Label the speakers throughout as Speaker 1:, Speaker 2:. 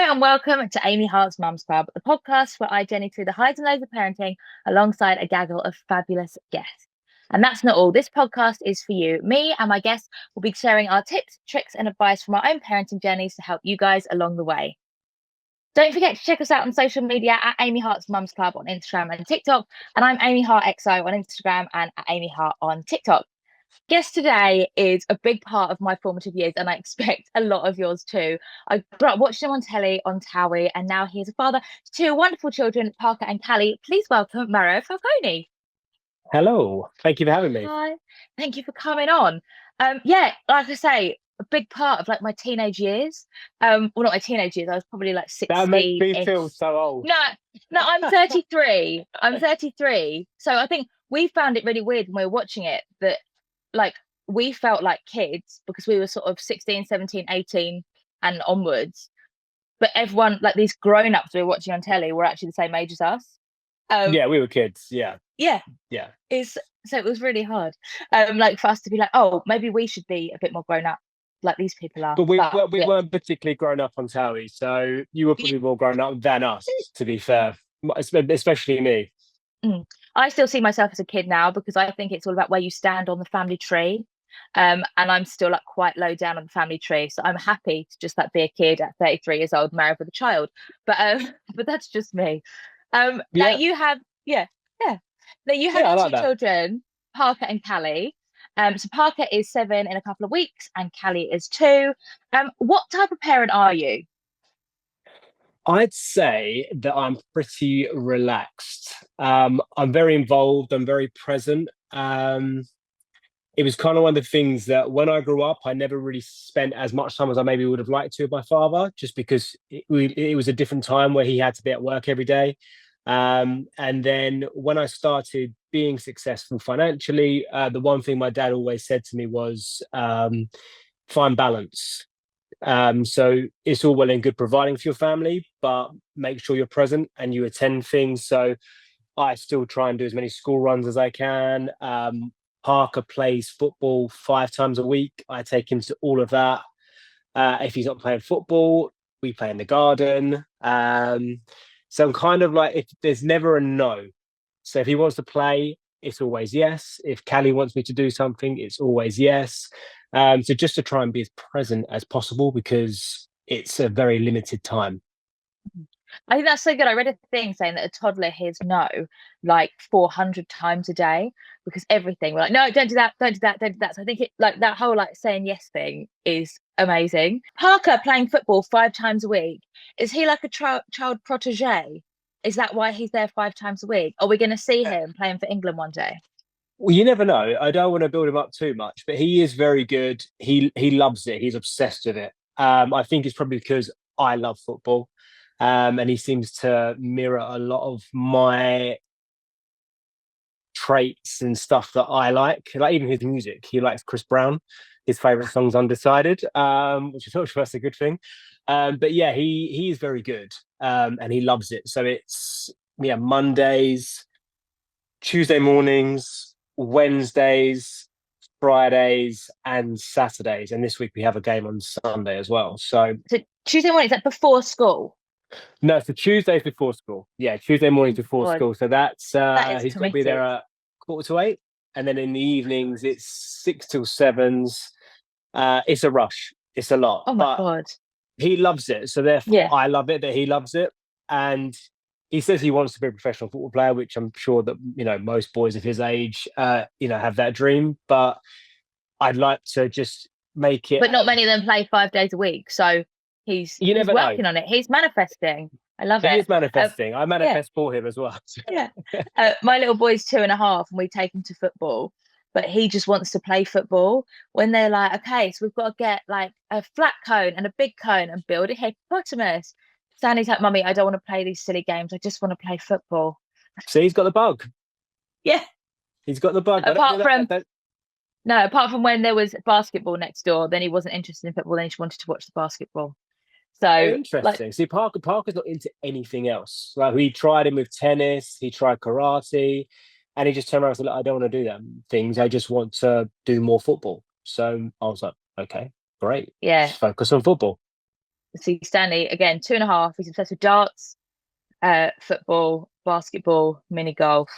Speaker 1: And welcome to Amy Hart's Mums Club, the podcast where I journey through the highs and lows of parenting alongside a gaggle of fabulous guests. And that's not all. This podcast is for you. Me and my guests will be sharing our tips, tricks, and advice from our own parenting journeys to help you guys along the way. Don't forget to check us out on social media at Amy Hart's Mums Club on Instagram and TikTok. And I'm Amy Hart XO on Instagram and at Amy Hart on TikTok. Guest today is a big part of my formative years, and I expect a lot of yours too. I grew up watching him on telly on Towie, and now he is a father to two wonderful children, Parker and Callie. Please welcome Mario Falcone.
Speaker 2: Hello, thank you for having me.
Speaker 1: Hi, thank you for coming on. Yeah, like I say, a big part of like my teenage years. Well, not my teenage years. I was probably like 16.
Speaker 2: That makes me feel so old.
Speaker 1: No, I'm 33. I'm 33. So I think we found it really weird when we were watching it that like we felt like kids because we were sort of 16, 17, 18 and onwards. But everyone, like these grown-ups we were watching on telly were actually the same age as us.
Speaker 2: Yeah, we were kids. Yeah.
Speaker 1: Yeah. So it was really hard. Like for us to be like, oh, maybe we should be a bit more grown up like these people are.
Speaker 2: But we weren't particularly grown up on Towie, so you were probably more grown up than us, to be fair, especially me.
Speaker 1: I still see myself as a kid now because I think it's all about where you stand on the family tree. And I'm still like quite low down on the family tree. So I'm happy to just like be a kid at 33 years old, married with a child. But that's just me. Now you have Now you have
Speaker 2: like
Speaker 1: two children, Parker and Callie. So Parker is 7 in a couple of weeks and Callie is 2. What type of parent are you?
Speaker 2: I'd say that I'm pretty relaxed. I'm very involved. I'm very present. It was kind of one of the things that when I grew up, I never really spent as much time as I maybe would have liked to with my father, just because it was a different time where he had to be at work every day. And then when I started being successful financially, the one thing my dad always said to me was find balance. So it's all well and good providing for your family, but make sure you're present and you attend things. So I still try and do as many school runs as I can. Parker plays football 5 times a week. I take him to all of that. If he's not playing football, we play in the garden. So I'm kind of like, if there's never a no. So if he wants to play, it's always yes. If Callie wants me to do something, it's always yes. So just to try and be as present as possible because it's a very limited time.
Speaker 1: I think that's so good. I read a thing saying that a toddler hears no like 400 times a day because everything we're like, no, don't do that, don't do that, don't do that. So I think it like that whole like saying yes thing is amazing. Parker playing football 5 times a week. Is he like a child protege? Is that why he's there 5 times a week? Are we going to see him playing for England one day?
Speaker 2: Well, you never know. I don't want to build him up too much, but he is very good. He loves it. He's obsessed with it. I think it's probably because I love football. And he seems to mirror a lot of my traits and stuff that I like even his music. He likes Chris Brown. His favorite song's Undecided, which is not sure that's a good thing. But yeah, he is very good, and he loves it. So it's Mondays, Tuesday mornings, Wednesdays, Fridays, and Saturdays. And this week we have a game on Sunday as well. So
Speaker 1: Tuesday morning, is that before school?
Speaker 2: No, so Tuesdays before school. Yeah, Tuesday mornings before school. So that's he's got to be there at 7:45, and then in the evenings it's 6 till 7s. It's a rush. It's a lot.
Speaker 1: Oh my God.
Speaker 2: He loves it. So therefore I love it that he loves it. And he says he wants to be a professional football player, which I'm sure that, most boys of his age, have that dream. But I'd like to just make it.
Speaker 1: But not many of them play 5 days a week. So he's working on it. He's manifesting. I love it.
Speaker 2: He is manifesting. I manifest for him as well.
Speaker 1: Yeah. My little boy's 2.5 and we take him to football, but he just wants to play football. When they're like, okay, so we've got to get like a flat cone and a big cone and build a hippopotamus. Stanley's like, Mummy, I don't want to play these silly games. I just want to play football.
Speaker 2: See, he's got the bug.
Speaker 1: Yeah.
Speaker 2: He's got the bug.
Speaker 1: Apart from when there was basketball next door, then he wasn't interested in football. Then he just wanted to watch the basketball. So
Speaker 2: interesting. See, Parker's not into anything else. Like he tried him with tennis, he tried karate, and he just turned around and said, "Look, I don't want to do that things. I just want to do more football." So I was like, "Okay, great.
Speaker 1: Yeah,
Speaker 2: just focus on football."
Speaker 1: see Stanley again, 2.5. He's obsessed with darts, football, basketball, mini golf,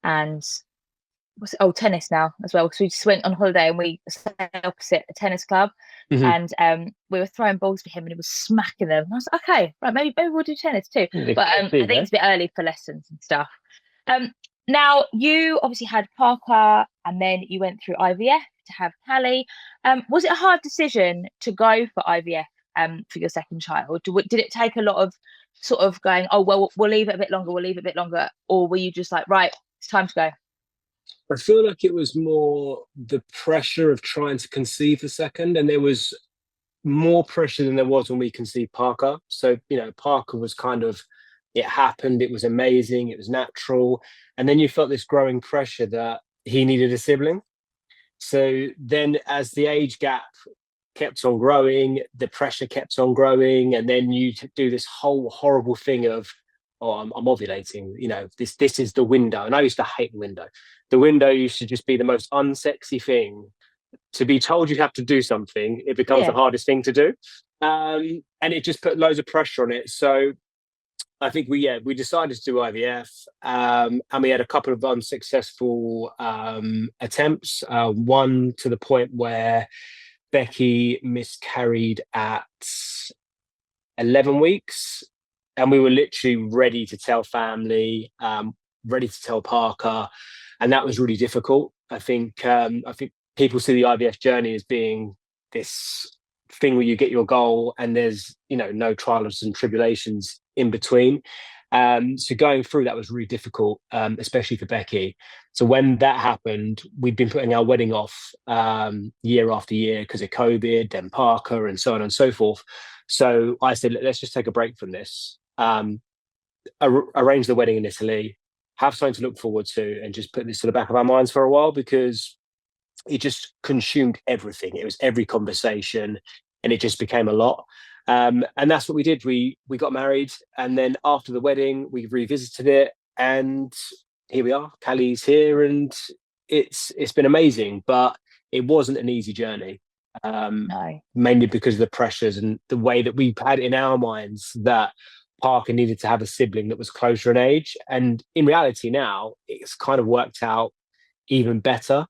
Speaker 1: and tennis now as well. So we just went on holiday and we sat opposite a tennis club,
Speaker 2: Mhm.
Speaker 1: and we were throwing balls for him, and he was smacking them. And I was like, okay, right, maybe we'll do tennis too. But
Speaker 2: There
Speaker 1: I
Speaker 2: you
Speaker 1: think
Speaker 2: go.
Speaker 1: it's a bit early for lessons and stuff. Um, Now you obviously had Parker, and then you went through IVF to have Callie. Was it a hard decision to go for IVF for your second child? Did it take a lot of sort of going, oh well, we'll leave it a bit longer, we'll leave it a bit longer, or were you just like, right, it's time to go?
Speaker 2: I feel like it was more the pressure of trying to conceive the second, and there was more pressure than there was when we conceived Parker. So, Parker was kind of, it happened, it was amazing, it was natural. And then you felt this growing pressure that he needed a sibling. So then as the age gap kept on growing, the pressure kept on growing, and then you do this whole horrible thing of, oh, I'm ovulating. This is the window, and I used to hate the window. The window used to just be the most unsexy thing. To be told you have to do something, it becomes the
Speaker 1: Yeah.
Speaker 2: hardest thing to do, and it just put loads of pressure on it. So I think we decided to do IVF, and we had a couple of unsuccessful attempts. One to the point where Becky miscarried at 11 weeks, and we were literally ready to tell family, ready to tell Parker, and that was really difficult. I think people see the IVF journey as being this thing where you get your goal and there's no trials and tribulations in between. So going through that was really difficult, especially for Becky. So when that happened, we'd been putting our wedding off year after year because of COVID, then Parker, and so on and so forth. So I said, let's just take a break from this. Arrange the wedding in Italy, have something to look forward to, and just put this to the back of our minds for a while, because it just consumed everything. It was every conversation, and it just became a lot. And that's what we did. We got married, and then after the wedding, we revisited it, and here we are. Callie's here, and it's been amazing, but it wasn't an easy journey.
Speaker 1: No.
Speaker 2: Mainly because of the pressures and the way that we had in our minds that Parker needed to have a sibling that was closer in age. And in reality, now it's kind of worked out even better.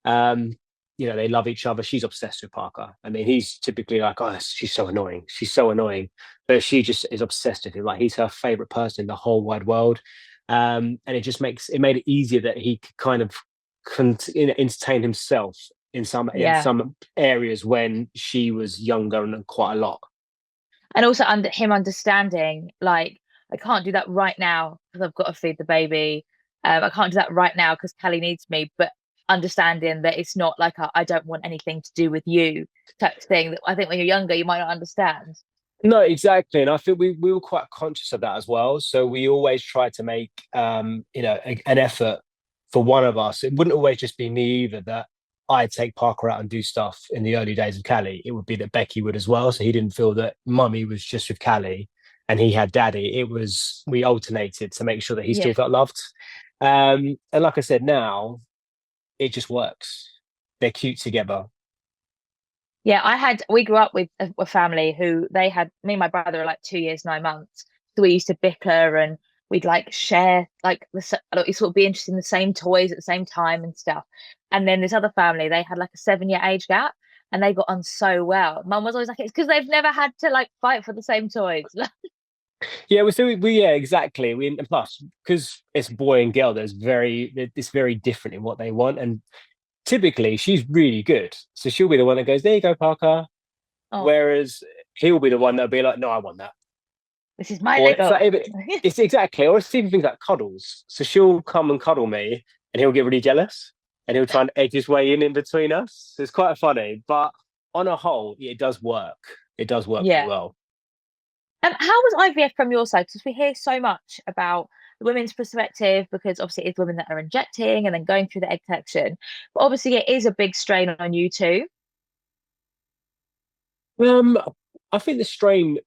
Speaker 2: Um, they love each other. She's obsessed with Parker. I mean, he's typically like, oh, she's so annoying. She's so annoying. But she just is obsessed with him. Like, he's her favorite person in the whole wide world. And it made it easier that he could kind of entertain himself in
Speaker 1: Yeah.
Speaker 2: some areas when she was younger and quite a lot.
Speaker 1: And also under him understanding, like, I can't do that right now because I've got to feed the baby. I can't do that right now because Callie needs me. But understanding that it's not like I don't want anything to do with you type of thing. That I think when you're younger, you might not understand.
Speaker 2: No, exactly. And I think we were quite conscious of that as well. So we always tried to make an effort for one of us. It wouldn't always just be me either, that I'd take Parker out and do stuff in the early days of Callie. It would be that Becky would as well. So he didn't feel that mummy was just with Callie and he had daddy. It was, we alternated to make sure that he
Speaker 1: Yeah.
Speaker 2: still felt loved. And like I said, now it just works. They're cute together.
Speaker 1: Yeah, we grew up with a family who they had, me and my brother are like 2 years, 9 months. So we used to bicker, and we'd like share, like, like, sort of be interested in the same toys at the same time and stuff. And then this other family, they had like a 7 year age gap, and they got on so well. Mum was always like, it's because they've never had to like fight for the same toys.
Speaker 2: Yeah, yeah, exactly. And plus, because it's boy and girl, it's very different in what they want. And typically she's really good. So she'll be the one that goes, there you go, Parker.
Speaker 1: Oh,
Speaker 2: Whereas he'll be the one that'll be like, no, I want that.
Speaker 1: this is my
Speaker 2: Or it's
Speaker 1: Lego.
Speaker 2: like, it's exactly, or it's even things like cuddles. So she'll come and cuddle me and he'll get really jealous and he'll try and edge his way in between us. So it's quite funny. But on a whole, it does work. It does work pretty
Speaker 1: Yeah.
Speaker 2: well.
Speaker 1: How was IVF from your side? Because we hear so much about the women's perspective, because obviously it's women that are injecting and then going through the egg collection. But obviously it is a big strain on you too.
Speaker 2: Um, I think the strain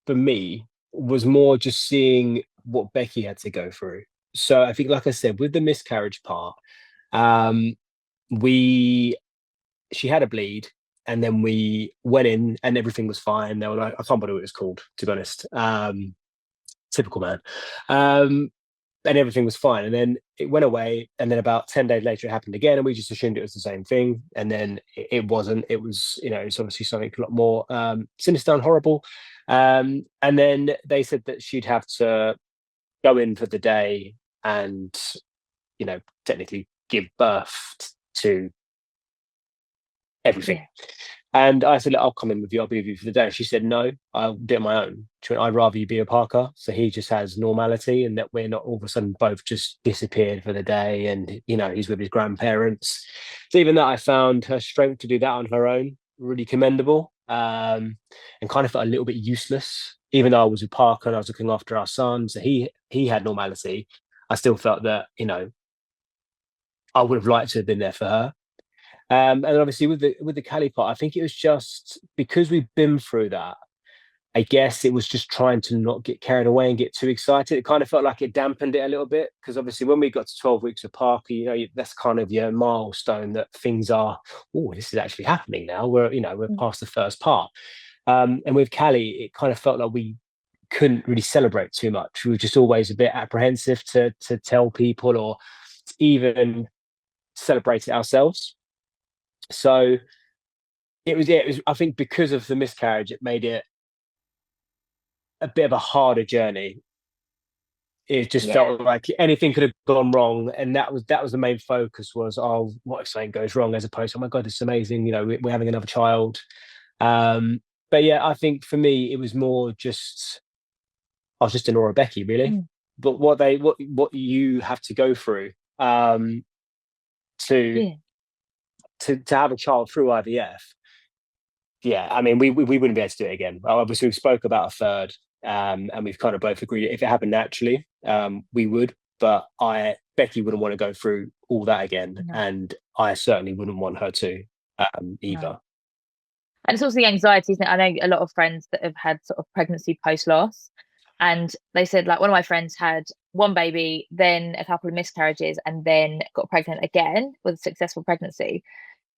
Speaker 2: for me was more just seeing what Becky had to go through. So I think, like I said, with the miscarriage part, um, we she had a bleed, and then we went in and everything was fine. They were like, I can't believe what it was called, to be honest. Typical man. And everything was fine. And then it went away. And then about 10 days later, it happened again. And we just assumed it was the same thing. And then it wasn't. It was, it's obviously something a lot more sinister and horrible. And then they said that she'd have to go in for the day and, technically give birth to everything.
Speaker 1: Yeah.
Speaker 2: And I said, look, I'll come in with you. I'll be with you for the day. She said, no, I'll do it on my own. She went, I'd rather you be a Parker. So he just has normality and that we're not all of a sudden both just disappeared for the day. And, he's with his grandparents. So even that, I found her strength to do that on her own really commendable, and kind of felt a little bit useless. Even though I was with Parker and I was looking after our son. So he had normality. I still felt that, I would have liked to have been there for her. And obviously with the Cali part, I think it was just because we've been through that. I guess it was just trying to not get carried away and get too excited. It kind of felt like it dampened it a little bit because obviously when we got to 12 weeks of Parker, that's kind of your milestone that things are, oh, this is actually happening now. We're past the first part. And with Cali, it kind of felt like we couldn't really celebrate too much. We were just always a bit apprehensive to tell people or even celebrate it ourselves. So it was, I think because of the miscarriage, it made it a bit of a harder journey. It just felt like anything could have gone wrong. And that was the main focus was, oh, what if something goes wrong, as opposed to, oh my God, this is amazing. We're having another child. But yeah, I think for me, it was more just, I was just in awe of Becky, really. But what you have to go through to have a child through IVF. Yeah, I mean, we wouldn't be able to do it again. Obviously, we spoke about a third, and we've kind of both agreed if it happened naturally, we would. But Becky wouldn't want to go through all that again, and I certainly wouldn't want her to either.
Speaker 1: No. And it's also the anxiety, isn't it? I know a lot of friends that have had sort of pregnancy post-loss, and they said, like, one of my friends had one baby, then a couple of miscarriages, and then got pregnant again with a successful pregnancy.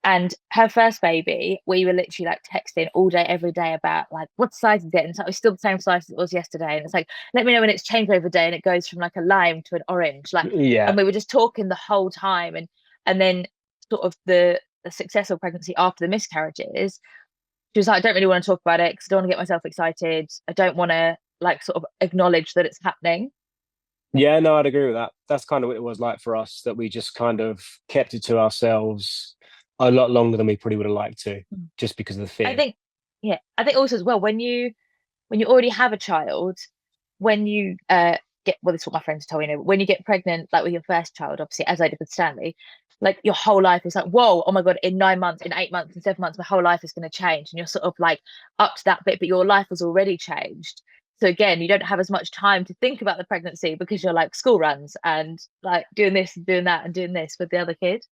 Speaker 1: And her first baby, we were literally like texting all day, every day about like what size is it? And it's still the same size as it was yesterday. And it's like, let me know when it's changed over day, and it goes from like a lime to an orange. And we were just talking the whole time. And then sort of the successful pregnancy after the miscarriages, she was like, I don't really want to talk about it because I don't want to get myself excited. I don't want to like sort of acknowledge that it's happening.
Speaker 2: Yeah, no, I'd agree with that. That's kind of what it was like for us, that we just kind of kept it to ourselves a lot longer than we probably would have liked to, just because of the fear.
Speaker 1: I think also as well, when you already have a child, when you get, well, this is what my friends told me, when you get pregnant, like with your first child, obviously, as I did with Stanley, like your whole life is like, whoa, oh my God, in 9 months, in 8 months, in 7 months, my whole life is going to change. And you're sort of like up to that bit, but your life has already changed. So again, you don't have as much time to think about the pregnancy because you're like school runs and like doing this and doing that and doing this with the other kid.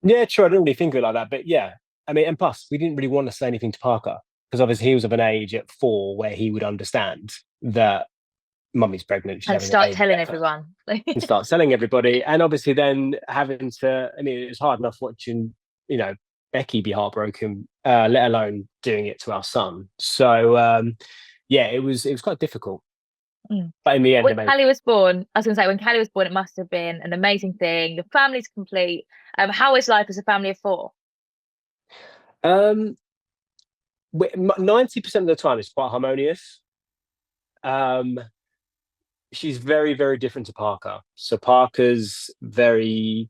Speaker 2: Yeah, true. I didn't really think of it like that, but yeah, I mean, and plus, we didn't really want to say anything to Parker because obviously he was of an age at 4 where he would understand that mummy's pregnant.
Speaker 1: And start telling everyone.
Speaker 2: And start telling everybody. And obviously then having to, I mean, it's hard enough watching, Becky be heartbroken, let alone doing it to our son. So, yeah, it was quite difficult. But in the end,
Speaker 1: when Callie was born, I was going to say, when Callie was born, it must have been an amazing thing. The family's complete. How is life as a family of 4?
Speaker 2: 90% of the time, it's quite harmonious. She's very, very different to Parker. So Parker's very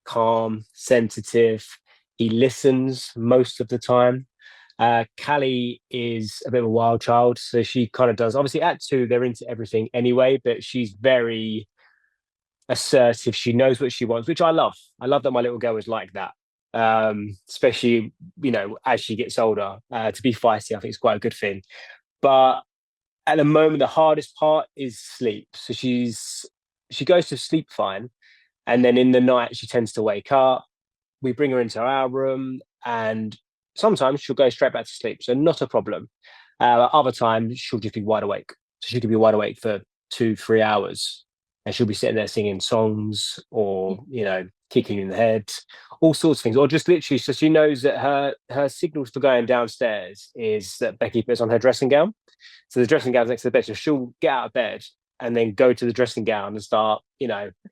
Speaker 2: calm, sensitive. He listens most of the time. Callie is a bit of a wild child, so she kind of does. Obviously, at 2, they're into everything anyway, but she's very assertive. She knows what she wants, which I love. I love that my little girl is like that. Especially, as she gets older, to be feisty, I think it's quite a good thing. But at the moment, the hardest part is sleep. So she goes to sleep fine, and then in the night she tends to wake up. We bring her into our room, and sometimes she'll go straight back to sleep, so not a problem. Other times she'll just be wide awake. So she could be wide awake for 2-3 hours, and she'll be sitting there singing songs or kicking you in the head, all sorts of things, or just literally, so she knows that her signals for going downstairs is that Becky puts on her dressing gown. So the dressing gown's next to the bed, so she'll get out of bed and then go to the dressing gown and start,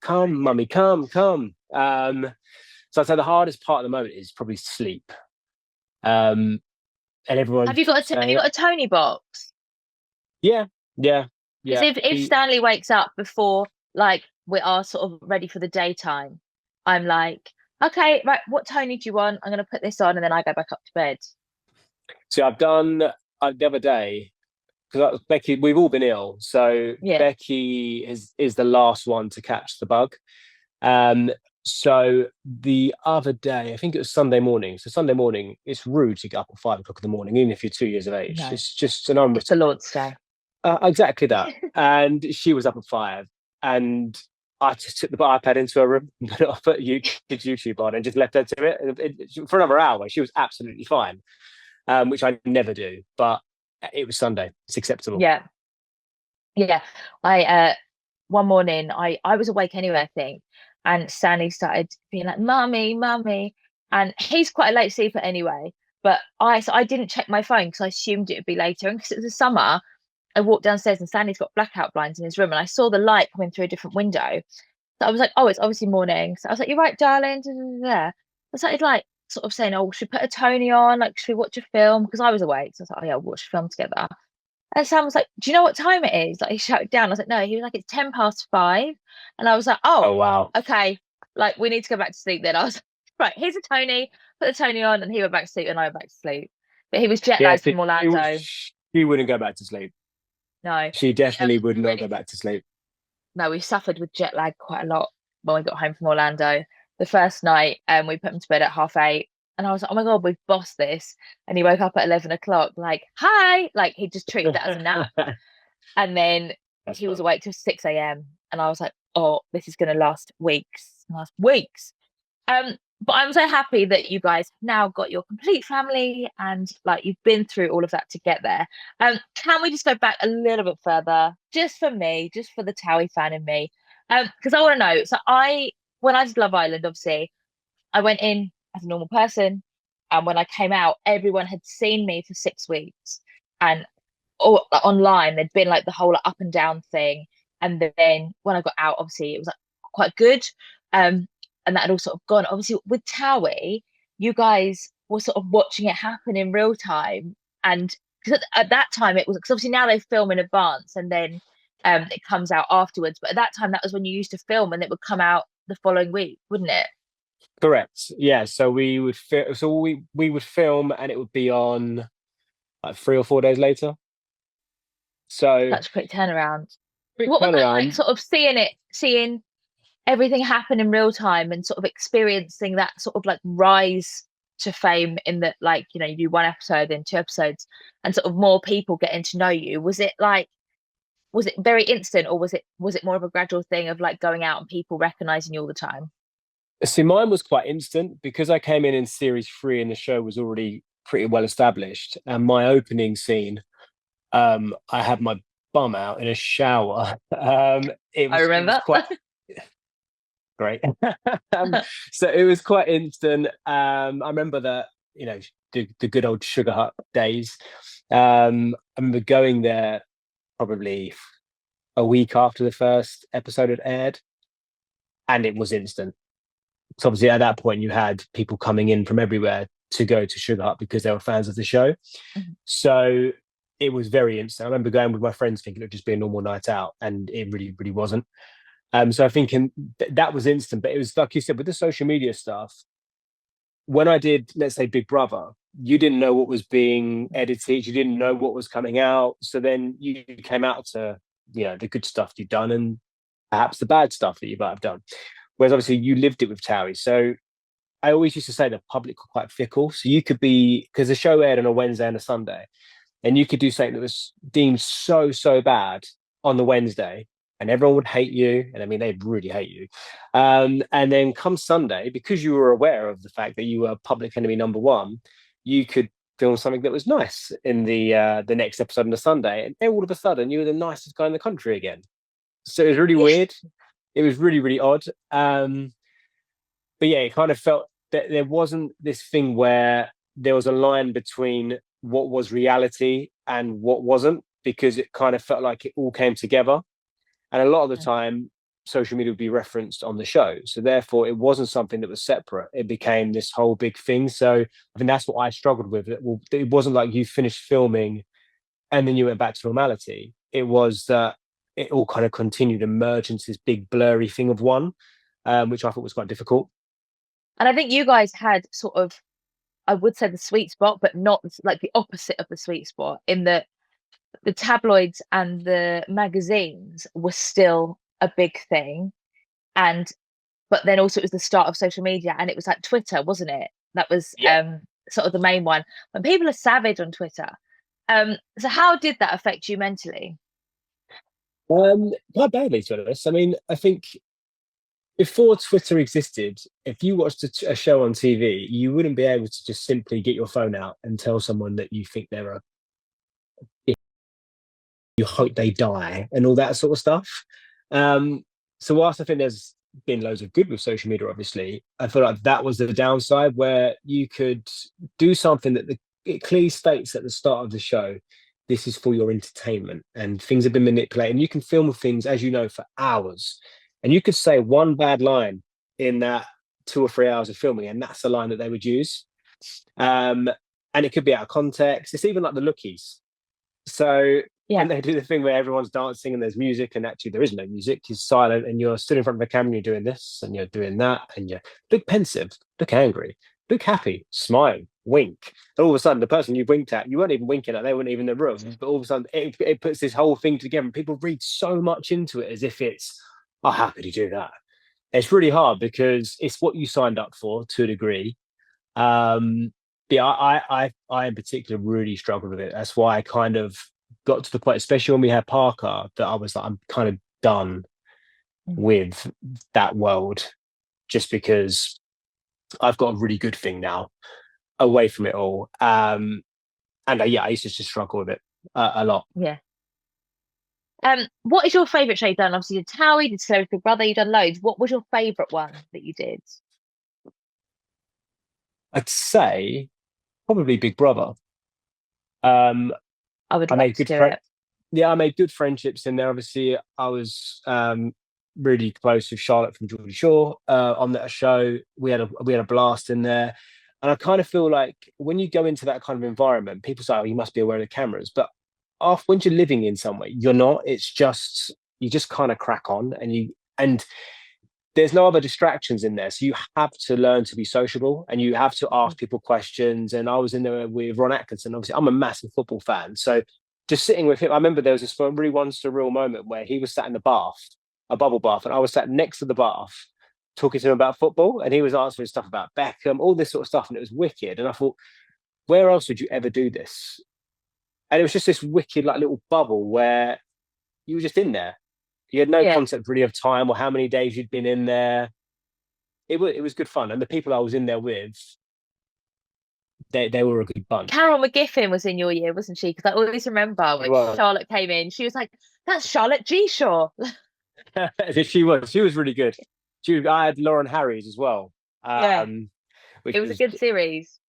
Speaker 2: come, mummy, come, come. So I'd say the hardest part at the moment is probably sleep. And everyone
Speaker 1: Have you got a Tony box?
Speaker 2: yeah, yeah,
Speaker 1: Because
Speaker 2: yeah.
Speaker 1: if Stanley wakes up before like we are sort of ready for the daytime, I'm like, okay, right, what Tony do you want? I'm gonna put this on and then I go back up to bed.
Speaker 2: So I've done the other day because Becky, we've all been ill. So
Speaker 1: Yeah.
Speaker 2: Becky is the last one to catch the bug. Um, so the other day, I think it was Sunday morning. So Sunday morning, it's rude to get up at 5 o'clock in the morning, even if you're 2 years of age.
Speaker 1: No.
Speaker 2: It's just an
Speaker 1: It's the Lord's Day.
Speaker 2: exactly that. And she was up at 5, and I just took the iPad into her room, put YouTube on, and just left her to it for another hour. She was absolutely fine, which I never do. But it was Sunday. It's acceptable.
Speaker 1: Yeah. Yeah. I one morning I was awake anyway, I think, and Stanley started being like, "Mummy, mummy," and he's quite a late sleeper anyway. But I didn't check my phone because I assumed it would be later, and because it was the summer, I walked downstairs and Stanley's got blackout blinds in his room, and I saw the light coming through a different window. So I was like, "Oh, it's obviously morning." So I was like, "You're right, darling." Da, da, da, da. I started like sort of saying, "Oh, should we put a Tony on? Like, should we watch a film?" Because I was awake, so I was like, "Oh yeah, we'll watch a film together." And Sam was like, "Do you know what time it is?" Like he shouted down. I was like, "No." He was like, "It's 5:10." And I was like, "Oh,
Speaker 2: Oh wow.
Speaker 1: okay. Like we need to go back to sleep then." I was like, "Right, here's a Tony. Put the Tony on," and he went back to sleep, and I went back to sleep. But he was jet
Speaker 2: Yeah,
Speaker 1: lagged from Orlando.
Speaker 2: she wouldn't go back to sleep.
Speaker 1: No,
Speaker 2: She definitely would not go
Speaker 1: really,
Speaker 2: back to sleep.
Speaker 1: no, we suffered with jet lag quite a lot when we got home from Orlando. The first night, we put him to bed at 8:30, and I was like, "Oh my God, we've bossed this." And he woke up at 11 o'clock, like, "Hi!" Like he just treated that as a nap. And then
Speaker 2: That's
Speaker 1: he was
Speaker 2: fun.
Speaker 1: awake till 6 a.m. And I was like, "Oh, this is going to last weeks, last weeks." But I'm so happy that you guys have now got your complete family and like you've been through all of that to get there. Can we just go back a little bit further, just for me, just for the Towie fan in me? Because I want to know. So when I did Love Island, obviously, I went in as a normal person, and when I came out, everyone had seen me for 6 weeks, and online there'd been like the whole like, up and down thing, and then when I got out, obviously it was like quite good, and that had all sort of gone. Obviously with Towie, you guys were sort of watching it happen in real time, and because at that time it was because obviously now they film in advance and then it comes out afterwards, but at that time that was when you used to film and it would come out the following week, wouldn't it?
Speaker 2: Correct. Yeah. So we would film, and it would be on like 3 or 4 days later. So
Speaker 1: Such a quick turnaround.
Speaker 2: quick
Speaker 1: What was that like,
Speaker 2: turnaround.
Speaker 1: sort of seeing everything happen in real time and sort of experiencing that sort of like rise to fame in that, like, you do one episode and two episodes and sort of more people getting to know you? Was it very instant, or was it more of a gradual thing of like going out and people recognizing you all the time?
Speaker 2: See, mine was quite instant because I came in series 3 and the show was already pretty well established. And my opening scene, I had my bum out in a shower.
Speaker 1: I
Speaker 2: It was
Speaker 1: remember.
Speaker 2: quite great. So it was quite instant. I remember that, the good old Sugar Hut days. I remember going there probably a week after the first episode had aired, and it was instant. So obviously at that point you had people coming in from everywhere to go to Sugar Hut because they were fans of the show.
Speaker 1: Mhm.
Speaker 2: So it was very instant. I remember going with my friends thinking it would just be a normal night out, and it really, really wasn't. So I think that was instant, but it was like you said with the social media stuff. When I did, let's say, Big Brother, you didn't know what was being edited, you didn't know what was coming out. So then you came out to, the good stuff you've done and perhaps the bad stuff that you might have done. Whereas obviously you lived it with Towie. So I always used to say the public were quite fickle. So you could be, because the show aired on a Wednesday and a Sunday, and you could do something that was deemed so, so bad on the Wednesday, and everyone would hate you. And I mean, they'd really hate you. And then come Sunday, because you were aware of the fact that you were public enemy number one, you could film something that was nice in the next episode on the Sunday. And all of a sudden, you were the nicest guy in the country again. So it was really weird. It was really, really odd. but yeah, it kind of felt that there wasn't this thing where there was a line between what was reality and what wasn't, because it kind of felt like it all came together. And a lot of the time, social media would be referenced on the show. So therefore, it wasn't something that was separate. It became this whole big thing. So I think that's what I struggled with. It wasn't like you finished filming and then you went back to normality. It was that it all kind of continued to merge into this big blurry thing of one, which I thought was quite difficult.
Speaker 1: And I think you guys had sort of, I would say the sweet spot, but not like the opposite of the sweet spot, in that the tabloids and the magazines were still a big thing. And but then also it was the start of social media, and it was like Twitter, wasn't it? That was
Speaker 2: Yeah.
Speaker 1: sort of the main one. When people are savage on Twitter. So how did that affect you mentally?
Speaker 2: Quite badly, to be honest. I mean, I think before Twitter existed, if you watched a show on TV, you wouldn't be able to just simply get your phone out and tell someone that you think they're a, you hope they die and all that sort of stuff. Um, so whilst I think there's been loads of good with social media, obviously, I feel like that was the downside, where you could do something that it clearly states at the start of the show, this is for your entertainment, and things have been manipulated. And you can film things, as you know, for hours, and you could say one bad line in that 2 or 3 hours of filming, and that's the line that they would use. Um, and it could be out of context. It's even like the lookies. So
Speaker 1: Yeah.
Speaker 2: when they do the thing where everyone's dancing and there's music, and actually there is no music, you're silent and you're stood in front of a camera, and you're doing this and you're doing that, and you look pensive, look angry, look happy, smile, wink. And all of a sudden, the person you winked at, you weren't even winking at, they weren't even in the room. But all of a sudden, it puts this whole thing together, and people read so much into it as if it's, oh, how could you do that? It's really hard because it's what you signed up for to a degree. Um, yeah, I in particular really struggled with it. That's why I kind of got to the point, especially when we had Parker, that I was like, I'm kind of done
Speaker 1: Mm.
Speaker 2: with that world, just because I've got a really good thing now away from it all. And yeah, I used to just struggle with it a lot.
Speaker 1: Yeah. What is your favourite show you've done? Obviously, you did Towie, you did Celebrity Big Brother, you've done loads. What was your favourite one that you did?
Speaker 2: I'd say probably Big Brother. Um,
Speaker 1: I would
Speaker 2: I
Speaker 1: love
Speaker 2: made
Speaker 1: to
Speaker 2: good
Speaker 1: do
Speaker 2: friends.
Speaker 1: it.
Speaker 2: Yeah, I made good friendships in there. Obviously, I was really close with Charlotte from Geordie Shore on that show. We had a blast in there, and I kind of feel like when you go into that kind of environment, people say, "Oh, you must be aware of the cameras," but after once you're living in somewhere, you're not. It's just you just kind of crack on, and there's no other distractions in there. So you have to learn to be sociable, and you have to ask people questions. And I was in there with Ron Atkinson. Obviously, I'm a massive football fan. So just sitting with him, I remember there was this really one surreal moment where he was sat in the bath, a bubble bath, and I was sat next to the bath talking to him about football. And he was answering stuff about Beckham, all this sort of stuff. And it was wicked. And I thought, where else would you ever do this? And it was just this wicked, like little bubble where you were just in there. You had no
Speaker 1: Yeah.
Speaker 2: concept really of time or how many days you'd been in there. It was good fun, and the people I was in there with, they were a good bunch.
Speaker 1: Carol McGiffin was in your year, wasn't she? Because I always remember
Speaker 2: They
Speaker 1: when
Speaker 2: were.
Speaker 1: Charlotte came in, she was like, "That's Charlotte G. Shaw."
Speaker 2: She was really good. I had Lauren Harries as well,
Speaker 1: Yeah,
Speaker 2: which
Speaker 1: it was a
Speaker 2: was,
Speaker 1: good series.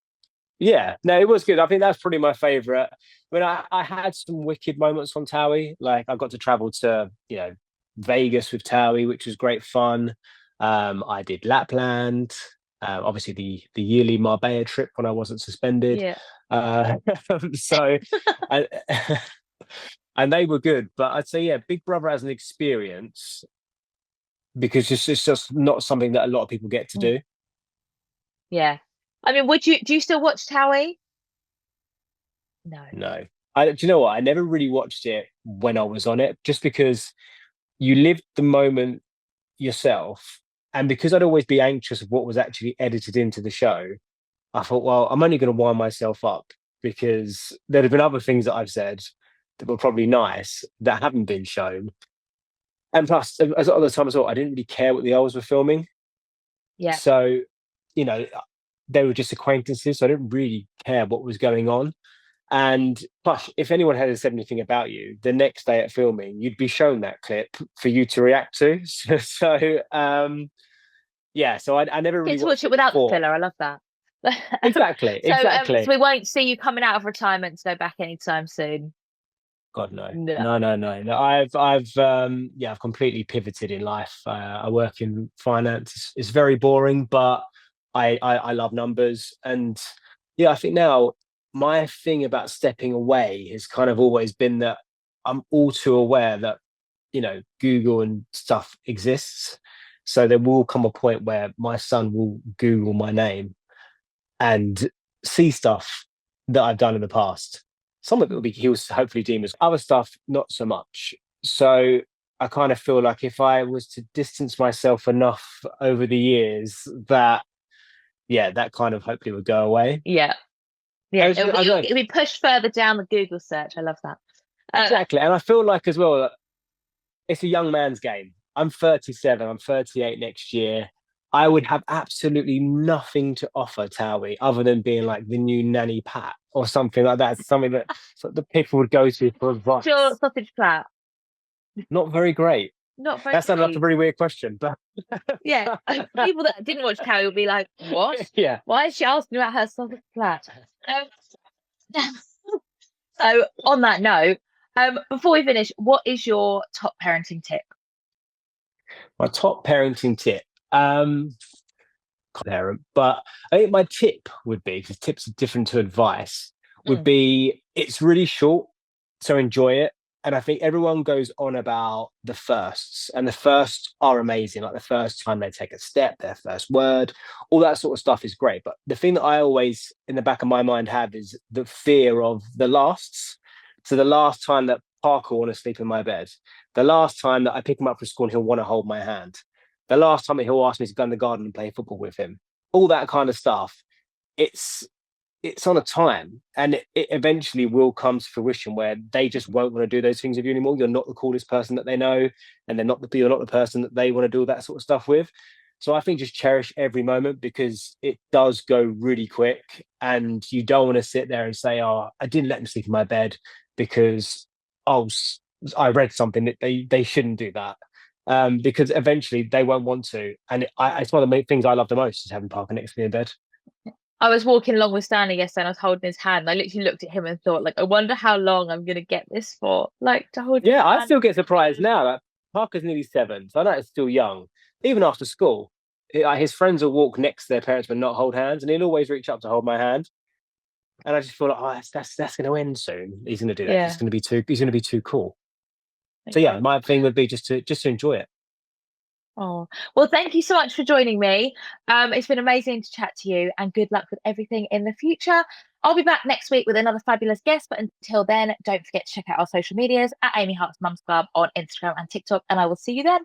Speaker 2: yeah, no, it was good. I think that's probably my favorite. I mean, I had some wicked moments on Towie. Like I got to travel to Vegas with Towie, which was great fun. I did Lapland, obviously the yearly Marbella trip when I wasn't suspended.
Speaker 1: Yeah.
Speaker 2: Uh, so, and, and they were good. But I'd say, yeah, Big Brother as an experience, because it's just not something that a lot of people get to
Speaker 1: Mm.
Speaker 2: do.
Speaker 1: Yeah. I mean, do you still watch Towie? No.
Speaker 2: No. Do you know what? I never really watched it when I was on it, just because you lived the moment yourself. And because I'd always be anxious of what was actually edited into the show, I thought, well, I'm only going to wind myself up, because there'd have been other things that I've said that were probably nice that haven't been shown. And plus, as a lot of the time as well, I didn't really care what the others were filming.
Speaker 1: Yeah.
Speaker 2: So, you know, they were just acquaintances. So I didn't really care what was going on. And plus, if anyone had said anything about you, the next day at filming, you'd be shown that clip for you to react to. So yeah, so I never
Speaker 1: Get
Speaker 2: really
Speaker 1: to watch
Speaker 2: watched
Speaker 1: it
Speaker 2: it
Speaker 1: without the
Speaker 2: before.
Speaker 1: filler. I love that.
Speaker 2: Exactly,
Speaker 1: So
Speaker 2: exactly.
Speaker 1: we won't see you coming out of retirement to go back anytime soon.
Speaker 2: God, no,
Speaker 1: No.
Speaker 2: no, no, no, no. Yeah, I've completely pivoted in life. I work in finance. It's very boring, but I love numbers, and yeah, I think now my thing about stepping away has kind of always been that I'm all too aware that Google and stuff exists. So there will come a point where my son will Google my name and see stuff that I've done in the past. Some of it will be he'll hopefully deem as other stuff, not so much. So I kind of feel like if I was to distance myself enough over the years, that yeah, that kind of hopefully would go away.
Speaker 1: Yeah.
Speaker 2: I
Speaker 1: Yeah.
Speaker 2: was, I don't know,
Speaker 1: It'll be pushed further down the Google search. I love that. Uh,
Speaker 2: exactly, and I feel like as well that it's a young man's game. I'm 37. I'm 38 next year. I would have absolutely nothing to offer Towie other than being like the new nanny Pat or something like that. Something that the people would go to for
Speaker 1: Sure,
Speaker 2: advice.
Speaker 1: sausage plat.
Speaker 2: Not very great.
Speaker 1: Not very
Speaker 2: That sounded like a
Speaker 1: great.
Speaker 2: very weird question, but
Speaker 1: Yeah. People that didn't watch Towie will be like, what?
Speaker 2: yeah.
Speaker 1: Why is she asking about her sausage plat? Um, so on that note, before we finish, what is your top parenting tip?
Speaker 2: My top parenting tip. Parent, but I think my tip would be because tips are different to advice. Would
Speaker 1: Mm,
Speaker 2: be it's really short, so enjoy it. And I think everyone goes on about the firsts, and the firsts are amazing. Like the first time they take a step, their first word, all that sort of stuff is great. But the thing that I always in the back of my mind have is the fear of the lasts. So the last time that Parker will want to sleep in my bed, the last time that I pick him up from school and he'll want to hold my hand, the last time that he'll ask me to go in the garden and play football with him, all that kind of stuff. It's it's on a time, and it eventually will come to fruition where they just won't want to do those things with you anymore. You're not the coolest person that they know, and you're not the person that they want to do all that sort of stuff with. So I think just cherish every moment because it does go really quick, and you don't want to sit there and say, "Oh, I didn't let him sleep in my bed because oh, I read something that they shouldn't do that." Because eventually they won't want to, and it's one of the things I love the most is having Parker next to me in bed.
Speaker 1: I was walking along with Stanley yesterday and I was holding his hand. And I literally looked at him and thought, like, I wonder how long I'm gonna get this for. Like to hold your
Speaker 2: Yeah, I
Speaker 1: hand.
Speaker 2: still get surprised now. Like, Parker's nearly 7, so I know it's still young. Even after school, his friends will walk next to their parents but not hold hands, and he'll always reach up to hold my hand. And I just feel like, oh, that's going to end soon. He's going to do that.
Speaker 1: Yeah.
Speaker 2: He's going to be too cool. So yeah,
Speaker 1: Okay.
Speaker 2: my thing would be just to enjoy it.
Speaker 1: Oh, well, thank you so much for joining me. It's been amazing to chat to you and good luck with everything in the future. I'll be back next week with another fabulous guest, but until then, don't forget to check out our social medias at Amy Hart's Mums Club on Instagram and TikTok, and I will see you then.